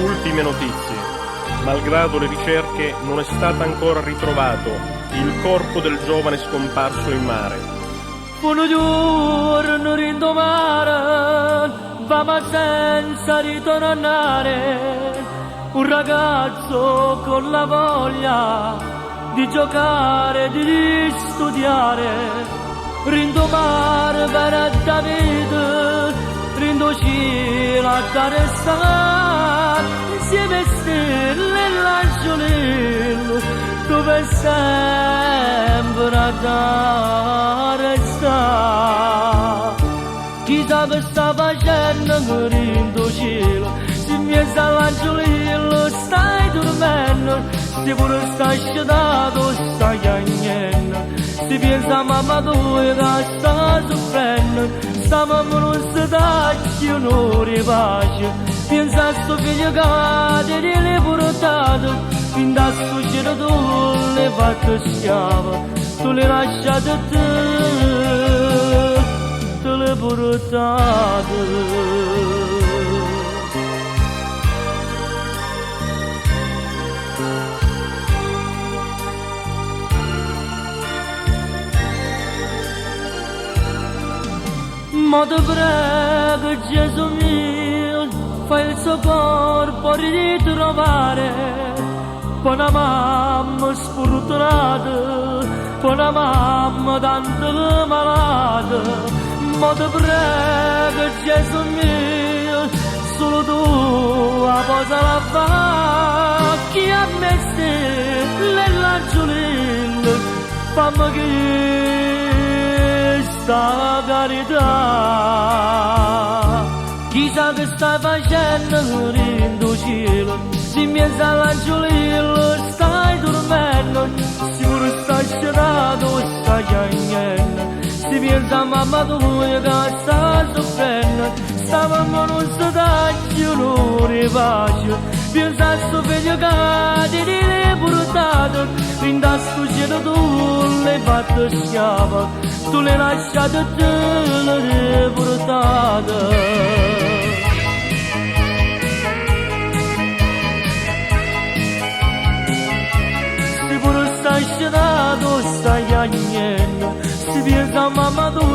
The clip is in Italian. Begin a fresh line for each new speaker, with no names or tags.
Ultime notizie. Malgrado le ricerche, non è stato ancora ritrovato il corpo del giovane scomparso in mare.
Un giorno rindomare, va ma senza ritornare, un ragazzo con la voglia di giocare, di studiare, rindomare per Davide, rindocila da restare, insieme stelle e l'angiolino, dove sempre da restare. Chissà che sta facendo rindocila, se mi sta l'angiolino stai dormendo, se pure stai scedato stai piangendo, se pensa a mamma tua che sta soffrendo, sta mamma non si dà onore e pace, pensa a sto figlio che te l'hai portato, fin da sto cielo tu l'hai fatto schiavo, tu l'hai lasciato te l'hai portato. Ma ti prego Gesù mio, fai il suo corpo ritrovare, poi una mamma sfortunata, poi una mamma tanto malata. Ma ti prego Gesù mio, solo tu la posa la fa, chi a me stelle l'angiolino, fammi che sta carità. Chissà che stai facendo rindo cielo, se mi sta l'angiolino stai dormendo, sicuro stai scenato stai piangendo, se pensa a mamma tua che sta soffrendo, sta mamma non si dà onore e pace, pensa a sto figlio che ti l'hai portato, fin da sto cielo tu l'hai fatto schiavo, tu l'hai lasciato e te l'hai portato. Se pure stai scenato stai piangendo, se pensa a mamma tua